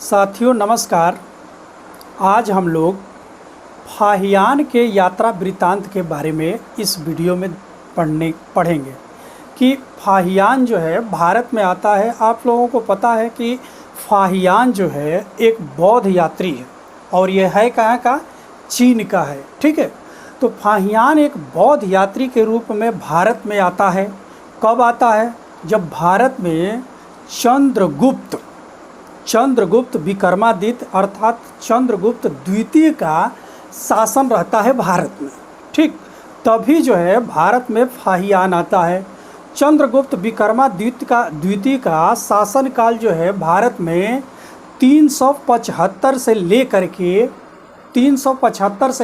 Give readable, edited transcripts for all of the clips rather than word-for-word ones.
साथियों नमस्कार। आज हम लोग फाहियान के यात्रा वृत्तांत के बारे में इस वीडियो में पढ़ेंगे कि फाहियान जो है भारत में आता है। आप लोगों को पता है कि फाहियान जो है एक बौद्ध यात्री है और ये है कहाँ का? चीन का है। ठीक है, तो फाहियान एक बौद्ध यात्री के रूप में भारत में आता है। कब आता है? जब भारत में चंद्रगुप्त विक्रमादित्य अर्थात चंद्रगुप्त द्वितीय का शासन रहता है भारत में। ठीक, तभी जो है भारत में फाहियान आता है। चंद्रगुप्त द्वितीय का शासनकाल जो है भारत में 375 से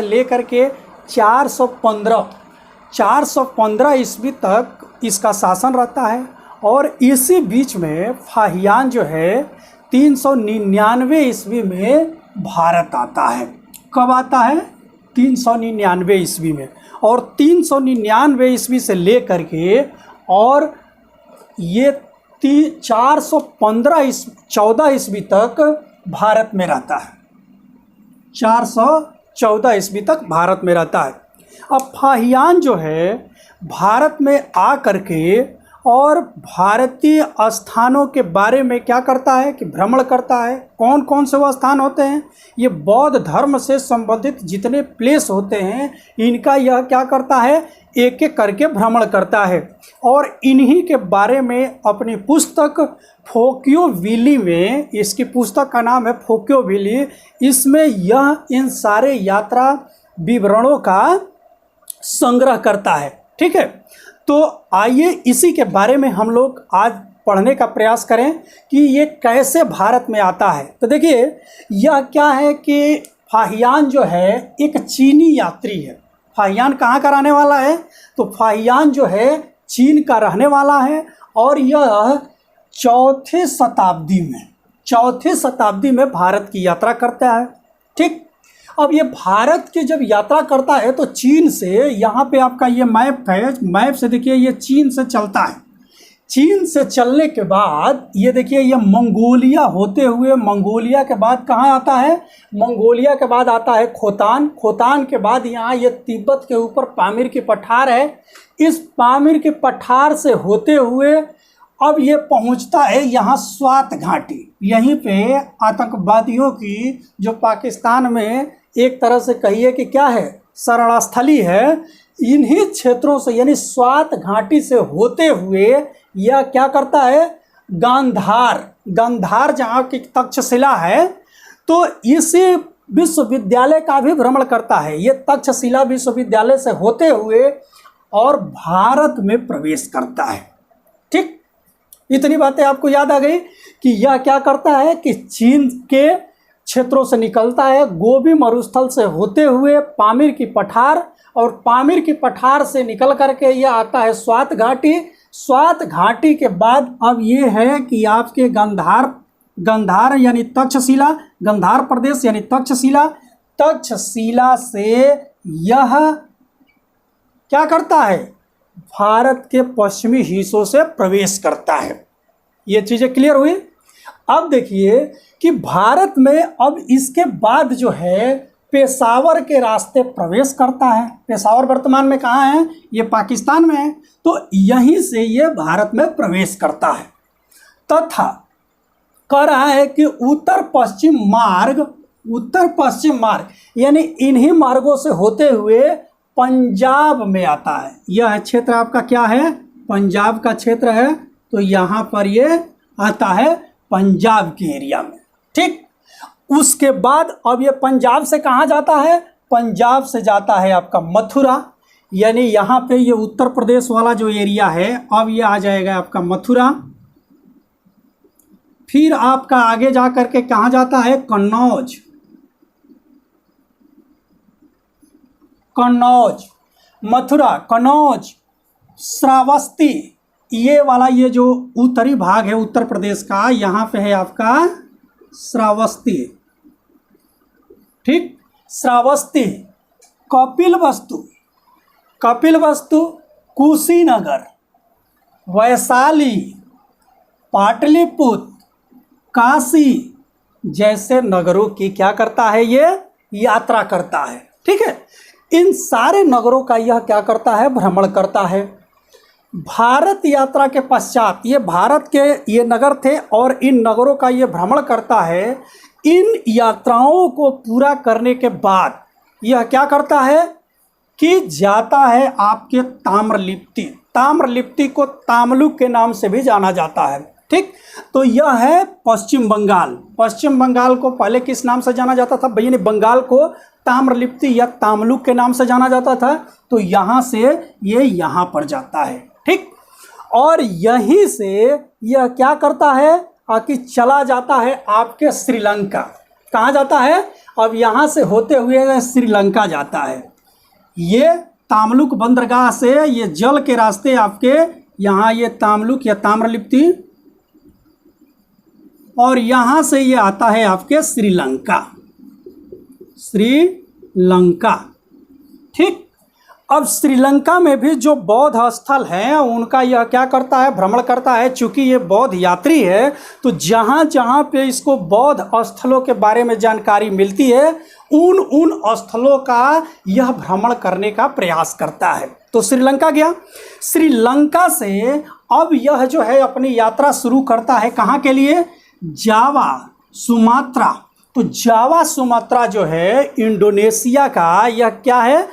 लेकर के 415 ईस्वी तक इसका शासन रहता है। और इसी बीच में फाहियान जो है 399 ईस्वी में भारत आता है। कब आता है? 399 ईस्वी में। और 399 ईस्वी से लेकर के और ये 1414 ईस्वी तक भारत में रहता है। 414 ईस्वी तक भारत में रहता है। अब फाहियान जो है भारत में आ करके और भारतीय स्थानों के बारे में क्या करता है कि भ्रमण करता है। कौन कौन से वो स्थान होते हैं? ये बौद्ध धर्म से संबंधित जितने प्लेस होते हैं इनका यह क्या करता है? एक एक करके भ्रमण करता है। और इन्हीं के बारे में अपनी पुस्तक फोक्योविली में, इसकी पुस्तक का नाम है फोक्योविली, इसमें यह इन सारे यात्रा विवरणों का संग्रह करता है। ठीक है, तो आइए इसी के बारे में हम लोग आज पढ़ने का प्रयास करें कि ये कैसे भारत में आता है। तो देखिए यह क्या है कि फाहियान जो है एक चीनी यात्री है। फाहियान कहाँ का रहने वाला है? तो फाहियान जो है चीन का रहने वाला है और यह चौथी शताब्दी में भारत की यात्रा करता है। ठीक, अब ये भारत की जब यात्रा करता है तो चीन से, यहाँ पे आपका ये मैप है, मैप से देखिए ये चीन से चलता है। चीन से चलने के बाद ये देखिए ये मंगोलिया होते हुए, मंगोलिया के बाद कहाँ आता है? मंगोलिया के बाद आता है खोतान के बाद यहाँ ये तिब्बत के ऊपर पामीर की पठार है। इस पामीर की पठार से होते हुए अब ये पहुंचता है यहाँ स्वात घाटी। यहीं पे आतंकवादियों की जो पाकिस्तान में एक तरह से कहिए कि क्या है, शरणस्थली है, इन्हीं क्षेत्रों से यानी स्वात घाटी से होते हुए यह क्या करता है? गांधार जहाँ की तक्षशिला है, तो इसी विश्वविद्यालय का भी भ्रमण करता है। ये तक्षशिला विश्वविद्यालय से होते हुए और भारत में प्रवेश करता है। ठीक, इतनी बातें आपको याद आ गई कि यह क्या करता है कि चीन के क्षेत्रों से निकलता है, गोबी मरुस्थल से होते हुए पामीर की पठार, और पामीर की पठार से निकल करके यह आता है स्वात घाटी। स्वात घाटी के बाद अब ये है कि आपके गंधार यानी तक्षशिला, गंधार प्रदेश यानी तक्षशिला से यह क्या करता है? भारत के पश्चिमी हिस्सों से प्रवेश करता है। ये चीज़ें क्लियर हुई। अब देखिए कि भारत में अब इसके बाद जो है पेशावर के रास्ते प्रवेश करता है। पेशावर वर्तमान में कहाँ है? ये पाकिस्तान में है। तो यहीं से ये भारत में प्रवेश करता है तथा कह रहा है कि उत्तर पश्चिम मार्ग यानी इन्हीं मार्गों से होते हुए पंजाब में आता है। यह क्षेत्र आपका क्या है? पंजाब का क्षेत्र है। तो यहाँ पर ये आता है पंजाब के एरिया में। ठीक, उसके बाद अब ये पंजाब से कहाँ जाता है? पंजाब से जाता है आपका मथुरा, यानी यहाँ पे ये उत्तर प्रदेश वाला जो एरिया है, अब ये आ जाएगा आपका मथुरा। फिर आपका आगे जा करके कहाँ जाता है? कन्नौज, मथुरा, कन्नौज, श्रावस्ती, ये वाला ये जो उत्तरी भाग है उत्तर प्रदेश का, यहाँ पे है आपका श्रावस्ती। ठीक, श्रावस्ती, कपिलवस्तु, कुशीनगर, वैशाली, पाटलिपुत्र, काशी, जैसे नगरों की क्या करता है, ये यात्रा करता है। ठीक है, इन सारे नगरों का यह क्या करता है, भ्रमण करता है। भारत यात्रा के पश्चात ये भारत के ये नगर थे और इन नगरों का ये भ्रमण करता है। इन यात्राओं को पूरा करने के बाद यह क्या करता है कि जाता है आपके ताम्रलिप्ति। ताम्रलिप्ति को तामलुक के नाम से भी जाना जाता है। ठीक, तो यह है पश्चिम बंगाल। पश्चिम बंगाल को पहले किस नाम से जाना जाता था, यानी बंगाल को ताम्रलिप्ति या तामलुक के नाम से जाना जाता था। तो यहाँ से ये यहाँ पर जाता है। ठीक, और यहीं से यह क्या करता है कि चला जाता है आपके श्रीलंका। कहाँ जाता है, अब यहाँ से होते हुए श्रीलंका जाता है। ये तामलुक बंदरगाह से ये जल के रास्ते आपके यहाँ ये तामलुक या ताम्रलिप्ति, और यहाँ से ये आता है आपके श्रीलंका। श्रीलंका, ठीक। अब श्रीलंका में भी जो बौद्ध स्थल हैं उनका यह क्या करता है, भ्रमण करता है। चूँकि ये बौद्ध यात्री है तो जहाँ जहाँ पे इसको बौद्ध स्थलों के बारे में जानकारी मिलती है उन स्थलों का यह भ्रमण करने का प्रयास करता है। तो श्रीलंका गया। श्रीलंका से अब यह जो है अपनी यात्रा शुरू करता है कहाँ के लिए, जावा सुमात्रा। तो जावा सुमात्रा जो है इंडोनेशिया का यह क्या है,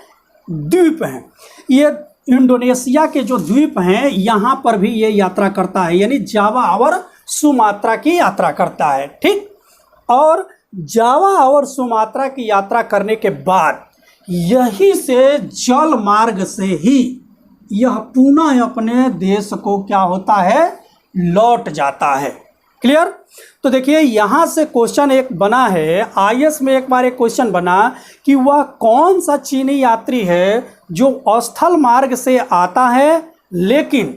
द्वीप है। ये इंडोनेशिया के जो द्वीप हैं यहाँ पर भी ये यात्रा करता है, यानी जावा और सुमात्रा की यात्रा करता है। ठीक, और जावा और सुमात्रा की यात्रा करने के बाद यहीं से जल मार्ग से ही यह पुनः अपने देश को क्या होता है, लौट जाता है। क्लियर। तो देखिए यहाँ से क्वेश्चन एक बना है, आईएएस में एक बार एक क्वेश्चन बना कि वह कौन सा चीनी यात्री है जो स्थल मार्ग से आता है लेकिन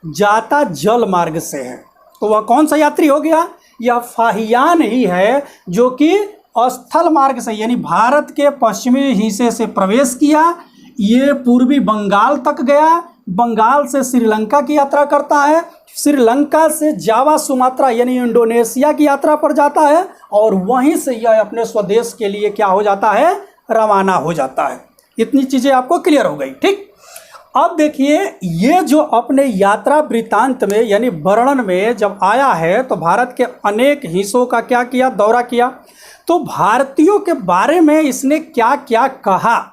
जाता जल मार्ग से है। तो वह कौन सा यात्री हो गया, यह फाहियान ही है जो कि स्थल मार्ग से यानी भारत के पश्चिमी हिस्से से प्रवेश किया, ये पूर्वी बंगाल तक गया, बंगाल से श्रीलंका की यात्रा करता है, श्रीलंका से जावा सुमात्रा यानी इंडोनेशिया की यात्रा पर जाता है और वहीं से यह अपने स्वदेश के लिए क्या हो जाता है, रवाना हो जाता है। इतनी चीज़ें आपको क्लियर हो गई। ठीक, अब देखिए ये जो अपने यात्रा वृत्तांत में यानी वर्णन में जब आया है तो भारत के अनेक हिस्सों का क्या किया, दौरा किया। तो भारतीयों के बारे में इसने क्या क्या कहा,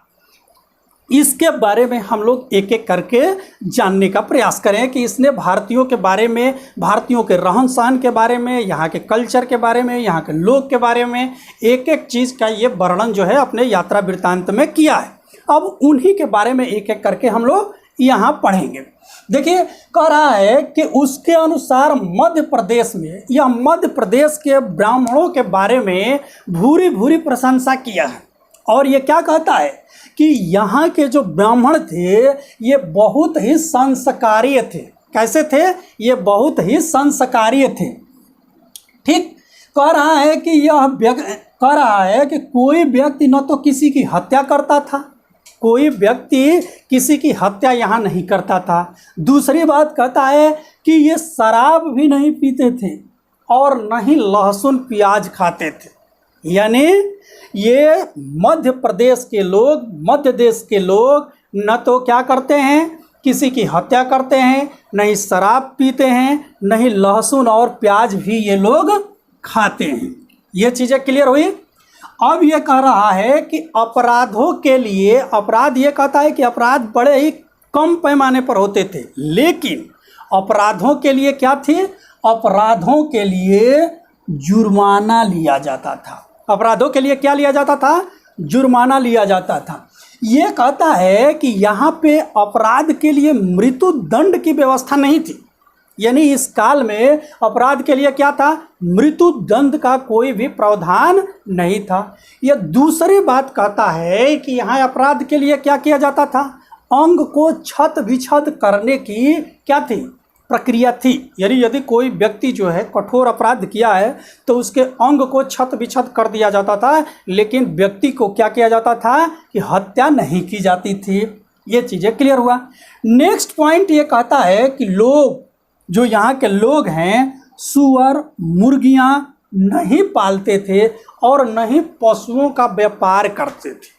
इसके बारे में हम लोग एक एक करके जानने का प्रयास करें कि इसने भारतीयों के बारे में, भारतीयों के रहन सहन के बारे में, यहाँ के कल्चर के बारे में, यहाँ के लोग के बारे में एक एक चीज़ का ये वर्णन जो है अपने यात्रा वृत्तांत में किया है। अब उन्हीं के बारे में एक एक करके हम लोग यहाँ पढ़ेंगे। देखिए कह रहा है कि उसके अनुसार मध्य प्रदेश में, यह मध्य प्रदेश के ब्राह्मणों के बारे में भूरी भूरी प्रशंसा किया है। और ये क्या कहता है कि यहाँ के जो ब्राह्मण थे ये बहुत ही संस्कारीय थे। कैसे थे, ये बहुत ही संस्कारीय थे। ठीक, कह रहा है कि कह रहा है कि कोई व्यक्ति न तो किसी की हत्या करता था, कोई व्यक्ति किसी की हत्या यहाँ नहीं करता था। दूसरी बात कहता है कि ये शराब भी नहीं पीते थे और न ही लहसुन प्याज खाते थे। यानी ये मध्य प्रदेश के लोग, मध्य देश के लोग न तो क्या करते हैं, किसी की हत्या करते हैं, न ही शराब पीते हैं, न ही लहसुन और प्याज भी ये लोग खाते हैं। ये चीज़ें क्लियर हुई। अब ये कह रहा है कि अपराधों के लिए, अपराध ये कहता है कि अपराध बड़े ही कम पैमाने पर होते थे, लेकिन अपराधों के लिए क्या थे, अपराधों के लिए जुर्माना लिया जाता था। अपराधों के लिए क्या लिया जाता था, जुर्माना लिया जाता था। ये कहता है कि यहाँ पे अपराध के लिए मृत्यु दंड की व्यवस्था नहीं थी, यानी इस काल में अपराध के लिए क्या था, मृत्यु दंड का कोई भी प्रावधान नहीं था। यह दूसरी बात कहता है कि यहाँ अपराध के लिए क्या किया जाता था, अंग को छत विछत करने की क्या थी, प्रक्रिया थी। यानी यदि कोई व्यक्ति जो है कठोर अपराध किया है तो उसके अंग को छत विछत कर दिया जाता था, लेकिन व्यक्ति को क्या किया जाता था कि हत्या नहीं की जाती थी। ये चीज़ें क्लियर हुआ। नेक्स्ट पॉइंट ये कहता है कि लोग, जो यहाँ के लोग हैं, सुअर, मुर्गियाँ नहीं पालते थे और न ही पशुओं का व्यापार करते थे।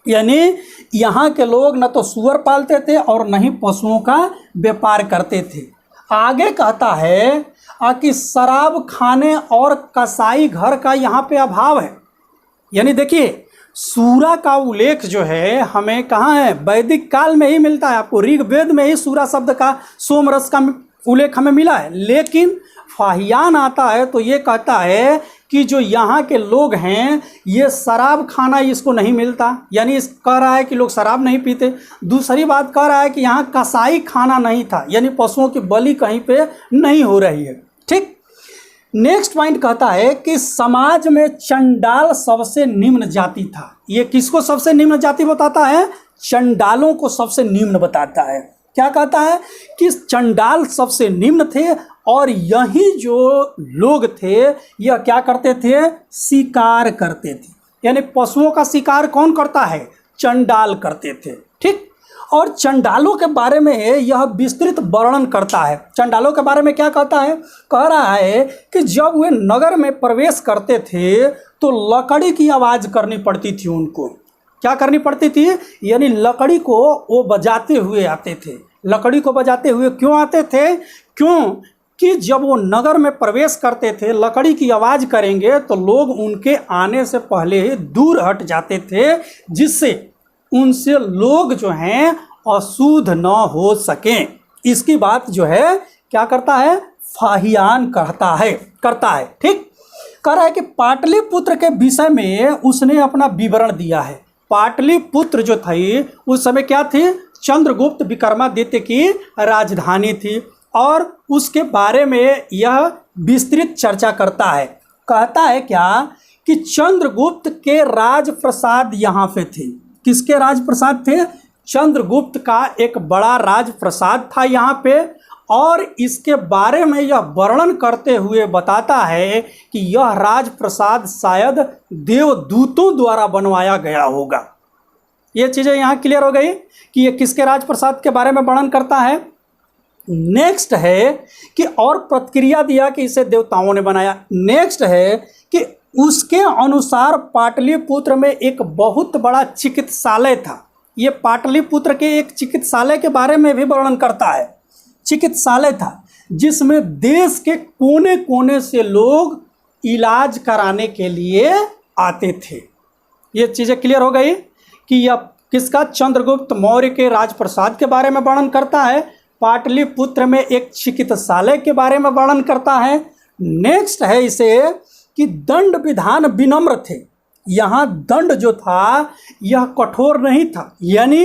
यानी यहाँ के लोग न तो सूअर पालते थे और न ही पशुओं का व्यापार करते थे। आगे कहता है कि शराब खाने और कसाई घर का यहाँ पे अभाव है। यानी देखिए, सूरा का उल्लेख जो है हमें कहाँ है, वैदिक काल में ही मिलता है। आपको ऋग्वेद में ही सूरा शब्द का, सोमरस का उल्लेख हमें मिला है। लेकिन फाहियान आता है तो ये कहता है कि जो यहाँ के लोग हैं ये शराब खाना इसको नहीं मिलता, यानी इस कह रहा है कि लोग शराब नहीं पीते। दूसरी बात कह रहा है कि यहाँ कसाई खाना नहीं था, यानी पशुओं की बलि कहीं पे नहीं हो रही है। ठीक, नेक्स्ट पॉइंट कहता है कि समाज में चंडाल सबसे निम्न जाति था। ये किसको सबसे निम्न जाति बताता है? चंडालों को सबसे निम्न बताता है। क्या कहता है कि चंडाल सबसे निम्न थे और यही जो लोग थे यह क्या करते थे? शिकार करते थे। यानी पशुओं का शिकार कौन करता है? चंडाल करते थे। ठीक, और चंडालों के बारे में यह विस्तृत वर्णन करता है। चंडालों के बारे में क्या कहता है? कह रहा है कि जब वे नगर में प्रवेश करते थे तो लकड़ी की आवाज़ करनी पड़ती थी उनको। क्या करनी पड़ती थी? यानी लकड़ी को वो बजाते हुए आते थे। लकड़ी को बजाते हुए क्यों आते थे? क्यों कि जब वो नगर में प्रवेश करते थे, लकड़ी की आवाज़ करेंगे तो लोग उनके आने से पहले ही दूर हट जाते थे, जिससे उनसे लोग जो हैं अशुद्ध न हो सकें। इसकी बात जो है क्या करता है? फाहियान करता है। ठीक, कह रहा है कि पाटलिपुत्र के विषय में उसने अपना विवरण दिया है। पाटलिपुत्र जो थी उस समय क्या थी? चंद्रगुप्त विक्रमादित्य की राजधानी थी और उसके बारे में यह विस्तृत चर्चा करता है। कहता है क्या कि चंद्रगुप्त के राजप्रसाद यहाँ पे थे। किसके राजप्रसाद थे? चंद्रगुप्त का एक बड़ा राजप्रसाद था यहाँ पे, और इसके बारे में यह वर्णन करते हुए बताता है कि यह राजप्रसाद शायद देवदूतों द्वारा बनवाया गया होगा। ये चीज़ें यहाँ क्लियर हो गई कि ये किसके राजप्रसाद के बारे में वर्णन करता है। नेक्स्ट है कि और प्रतिक्रिया दिया कि इसे देवताओं ने बनाया। नेक्स्ट है कि उसके अनुसार पाटलिपुत्र में एक बहुत बड़ा चिकित्सालय था। ये पाटलिपुत्र के एक चिकित्सालय के बारे में भी वर्णन करता है। चिकित्सालय था जिसमें देश के कोने कोने से लोग इलाज कराने के लिए आते थे। ये चीज़ें क्लियर हो गई कि यह किसका? चंद्रगुप्त मौर्य के राजप्रसाद के बारे में वर्णन करता है। पाटलिपुत्र में एक चिकित्सालय के बारे में वर्णन करता है। नेक्स्ट है इसे कि दंड विधान विनम्र थे। यहाँ दंड जो था यह कठोर नहीं था, यानी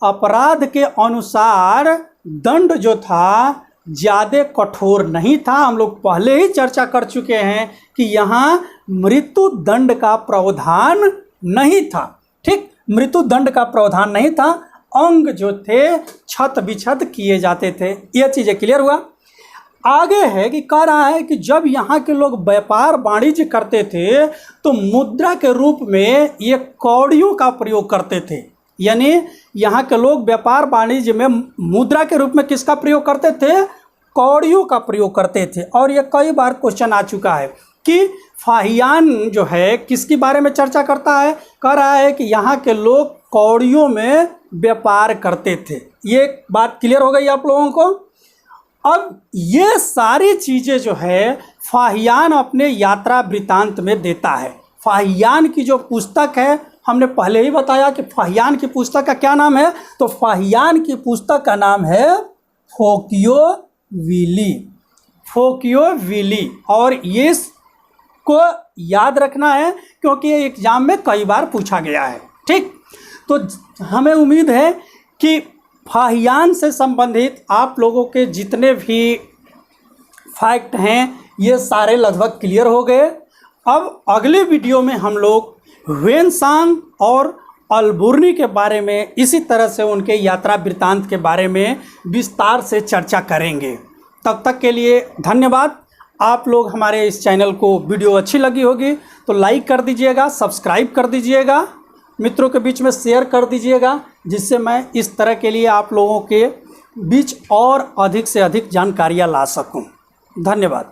अपराध के अनुसार दंड जो था ज़्यादा कठोर नहीं था। हम लोग पहले ही चर्चा कर चुके हैं कि यहाँ मृत्यु दंड का प्रावधान नहीं था। ठीक, मृत्यु दंड का प्रावधान नहीं था। अंग जो थे छत बिछत किए जाते थे। ये चीज़ें क्लियर हुआ। आगे है कि कह रहा है कि जब यहाँ के लोग व्यापार वाणिज्य करते थे तो मुद्रा के रूप में ये कौड़ियों का प्रयोग करते थे। यानी यहाँ के लोग व्यापार वाणिज्य में मुद्रा के रूप में किसका प्रयोग करते थे? कौड़ियों का प्रयोग करते थे। और ये कई बार क्वेश्चन आ चुका है कि फाहियान जो है किसके बारे में चर्चा करता है? कह रहा है कि यहाँ के लोग कौड़ियों में व्यापार करते थे। ये बात क्लियर हो गई आप लोगों को। अब ये सारी चीज़ें जो है फाहियान अपने यात्रा वृत्तांत में देता है। फाहियान की जो पुस्तक है, हमने पहले ही बताया कि फाहियान की पुस्तक का क्या नाम है, तो फाहियान की पुस्तक का नाम है फोकियोविली। और ये को याद रखना है क्योंकि ये एग्जाम में कई बार पूछा गया है। ठीक, तो हमें उम्मीद है कि फाहियान से संबंधित आप लोगों के जितने भी फैक्ट हैं ये सारे लगभग क्लियर हो गए। अब अगले वीडियो में हम लोग ह्वेनसांग और अलबुर्नी के बारे में, इसी तरह से उनके यात्रा वृत्तांत के बारे में विस्तार से चर्चा करेंगे। तब तक के लिए धन्यवाद। आप लोग हमारे इस चैनल को वीडियो अच्छी लगी होगी तो लाइक कर दीजिएगा, सब्सक्राइब कर दीजिएगा, मित्रों के बीच में शेयर कर दीजिएगा, जिससे मैं इस तरह के लिए आप लोगों के बीच और अधिक से अधिक जानकारियाँ ला सकूं। धन्यवाद।